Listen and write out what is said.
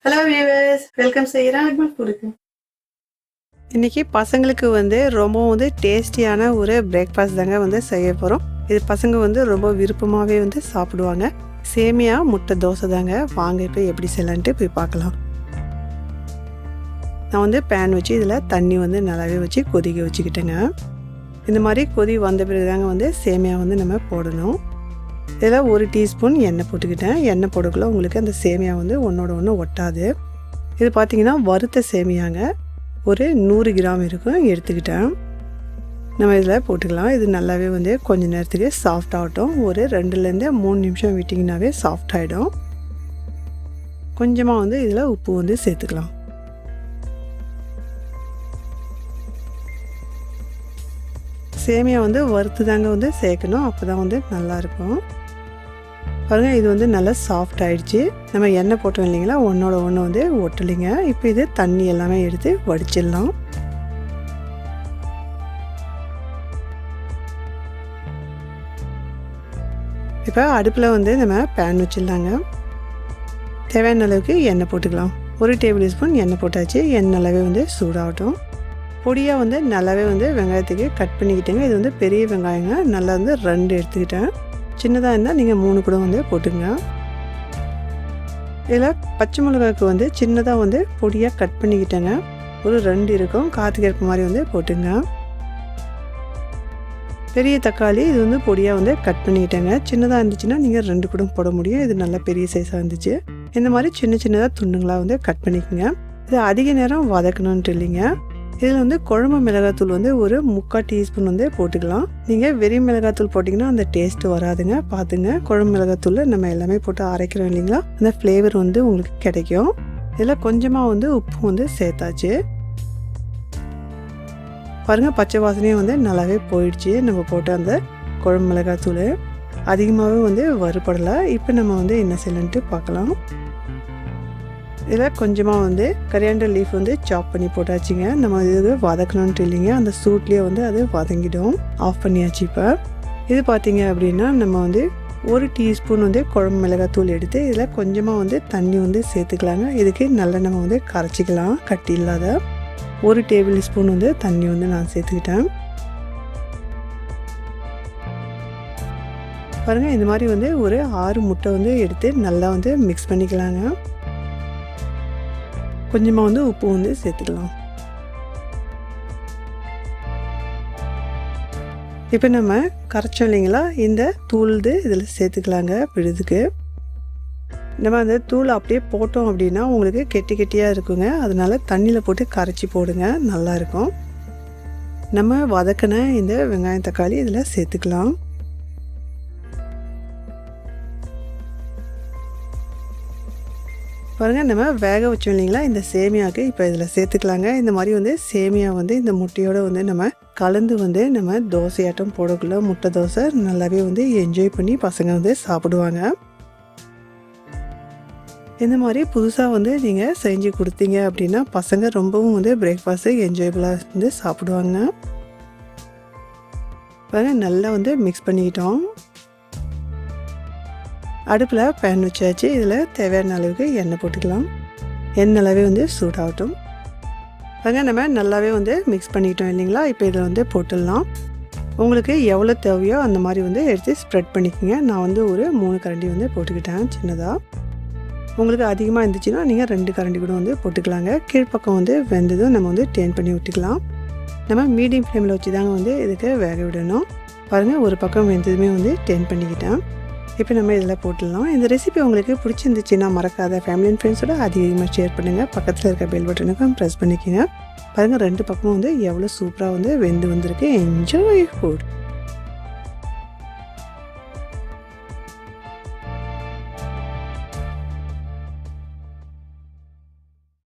Hello viewers, welcome செய்கிறேன் அக்மல் ஃபுட்டுக்கு. இன்றைக்கி பசங்களுக்கு ரொம்ப டேஸ்டியான ஒரு பிரேக்ஃபாஸ்ட் தாங்க செய்ய போகிறோம். இது பசங்க ரொம்ப விருப்பமாகவே சாப்பிடுவாங்க. சேமியா முட்டை தோசை தாங்க. வாங்க இப்போ எப்படி செய்யலான்ட்டு போய் பார்க்கலாம். நான் பேன் வச்சு இதில் தண்ணி நல்லாவே வச்சு கொதிக்க வச்சுக்கிட்டேங்க. இந்த மாதிரி கொதி வந்த பிறகு தாங்க சேமியா நம்ம போடணும். இதில் 1 டீஸ்பூன் எண்ணெய் போட்டுக்கிட்டேன். எண்ணெய் போடக்குள்ள உங்களுக்கு அந்த சேமியா ஒன்றோட ஒன்று ஒட்டாது. இது பார்த்திங்கன்னா வறுத்த சேமியாங்க. ஒரு 100 கிராம் இருக்கும் எடுத்துக்கிட்டேன். நம்ம இதில் போட்டுக்கலாம். இது நல்லாவே கொஞ்சம் நேரத்துக்கு சாஃப்ட் ஆகட்டும். ஒரு 2லேருந்து 3 நிமிஷம் விட்டிங்கனாவே சாஃப்ட் ஆகிடும். கொஞ்சமாக இதில் உப்பு சேர்த்துக்கலாம். சேமியா வறுத்து தாங்க சேர்க்கணும். அப்போ தான் நல்லாயிருக்கும். பாருங்கள், இது நல்லா சாஃப்ட் ஆகிடுச்சு. நம்ம எண்ணெய் போட்டோம் இல்லைங்களா, ஒன்றோட ஒன்று ஒட்டலைங்க. இப்போ இது தண்ணி எல்லாமே எடுத்து வடிச்சிடலாம். இப்போ அடுப்பில் நம்ம பேன் வச்சிடலாங்க. தேவையான அளவுக்கு எண்ணெய் போட்டுக்கலாம். 1 டேபிள் ஸ்பூன் எண்ணெய் போட்டாச்சு. எண்ணெய் நல்லாவே சூடாகட்டும். பொடியாக நல்லாவே வெங்காயத்துக்கு கட் பண்ணிக்கிட்டேங்க. இது பெரிய வெங்காயங்க. நல்லா 2 எடுத்துக்கிட்டேன். சின்னதாக இருந்தால் நீங்கள் 3 கூட போட்டுங்க. இதில் பச்சை மிளகாய்க்கு சின்னதாக பொடியாக கட் பண்ணிக்கிட்டேங்க. ஒரு 2 இருக்கும். காற்றுக்கு ஏற்ப மாதிரி போட்டுங்க. பெரிய தக்காளி இது பொடியாக கட் பண்ணிக்கிட்டேங்க. சின்னதாக இருந்துச்சுன்னா நீங்கள் 2 கூட போட முடியும். இது நல்லா பெரிய சைஸாக இருந்துச்சு. இந்த மாதிரி சின்னதாக துண்டுங்களாக கட் பண்ணிக்கோங்க. இது அதிக நேரம் வதக்கணுன்ட்டு இல்லைங்க. இதில் குழம்பு மிளகாத்தூள் ஒரு 3/4 டீஸ்பூன் போட்டுக்கலாம். நீங்கள் வெறும் மிளகாத்தூள் போட்டிங்கன்னா அந்த டேஸ்ட்டு வராதுங்க. பார்த்துங்க, குழம்பு மிளகாத்தூள் நம்ம எல்லாமே போட்டு அரைக்கிறோம் இல்லைங்களா, அந்த ஃப்ளேவர் உங்களுக்கு கிடைக்கும். இதில் கொஞ்சமாக உப்பு சேர்த்தாச்சு. பாருங்கள், பச்சை வாசனையே நல்லாவே போயிடுச்சு. நம்ம போட்ட அந்த குழம்பு மிளகாத்தூள் அதிகமாகவே வறுபடலை. இப்போ நம்ம என்ன செய்யலான்ட்டு பார்க்கலாம். இதில் கொஞ்சமாக கரியாண்டர் லீஃப் சாப் பண்ணி போட்டாச்சுங்க. நம்ம இது வதக்கணுன்ட்டு இல்லைங்க, அந்த சூட்லேயே அது வதங்கிடும். ஆஃப் பண்ணியாச்சு. இப்போ இது பார்த்திங்க அப்படின்னா நம்ம 1 டீஸ்பூன் குழம்பு மிளகாத்தூள் எடுத்து இதில் கொஞ்சமாக தண்ணி சேர்த்துக்கலாங்க. இதுக்கு நல்லா நம்ம கரைச்சிக்கலாம். கட்டி இல்லாத 1 டேபிள் ஸ்பூன் தண்ணி நான் சேர்த்துக்கிட்டேன். பாருங்கள், இந்த மாதிரி ஒரு 6 முட்டை எடுத்து நல்லா மிக்ஸ் பண்ணிக்கலாங்க. கொஞ்சமாக உப்பு சேர்த்துக்கலாம். இப்போ நம்ம கரைச்சோம் இல்லைங்களா, இந்த தூள் இதில் சேர்த்துக்கலாங்க. விழுதுக்கு நம்ம அந்த தூள் அப்படியே போட்டோம் அப்படின்னா உங்களுக்கு கெட்டி கெட்டியாக இருக்குங்க. அதனால தண்ணியில் போட்டு கரைச்சி போடுங்க, நல்லாயிருக்கும். நம்ம வதக்கின இந்த வெங்காயம் தக்காளி இதில் சேர்த்துக்கலாம். பாருங்கள், நம்ம வேக வச்சோம் இல்லைங்களா இந்த சேமியாவுக்கு, இப்போ இதில் சேர்த்துக்கலாங்க. இந்த மாதிரி சேமியா இந்த முட்டையோடு நம்ம கலந்து நம்ம தோசையாட்டம் போடக்குள்ள முட்டை தோசை நல்லாவே என்ஜாய் பண்ணி பசங்க சாப்பிடுவாங்க. இந்த மாதிரி புதுசாக நீங்கள் செஞ்சு கொடுத்தீங்க அப்படின்னா பசங்க ரொம்பவும் பிரேக்ஃபாஸ்ட்டு என்ஜாயபுளாக சாப்பிடுவாங்க. பாருங்கள், நல்லா மிக்ஸ் பண்ணிக்கிட்டோம். அடுப்பில் பேன் வச்சாச்சு. இதில் தேவையான அளவுக்கு எண்ணெய் போட்டுக்கலாம். எண்ணெய் நல்லாவே சூடாகட்டும். பாருங்க, நம்ம நல்லாவே மிக்ஸ் பண்ணிக்கிட்டோம் இல்லைங்களா. இப்போ இதில் போட்டுடலாம். உங்களுக்கு எவ்வளோ தேவையோ அந்த மாதிரி எடுத்து ஸ்ப்ரெட் பண்ணிக்கோங்க. நான் ஒரு 3 கரண்டி போட்டுக்கிட்டேன் சின்னதாக. உங்களுக்கு அதிகமாக இருந்துச்சுன்னா நீங்கள் 2 கரண்டி கூட போட்டுக்கலாங்க. கீழ்ப்பக்கம் வெந்ததும் நம்ம டேர்ன் பண்ணி விட்டுக்கலாம். நம்ம மீடியம் ஃப்ளேமில் வச்சு தாங்க இதுக்கு வேக விடணும். பாருங்கள், ஒரு பக்கம் வெந்ததுமே டேர்ன் பண்ணிக்கிட்டேன். இப்போ நம்ம இதில் போட்டுடலாம். இந்த ரெசிபி உங்களுக்கு பிடிச்சிருந்துச்சுன்னா மறக்காத ஃபேமிலி அண்ட் ஃப்ரெண்ட்ஸோட அதிகமாக ஷேர் பண்ணுங்கள். பக்கத்தில் இருக்க பெல் பட்டனுக்கும் ப்ரெஸ் பண்ணிக்கோங்க. பாருங்கள், 2 பக்கமும் எவ்வளோ சூப்பராக வெந்து வந்திருக்கு. Enjoy food.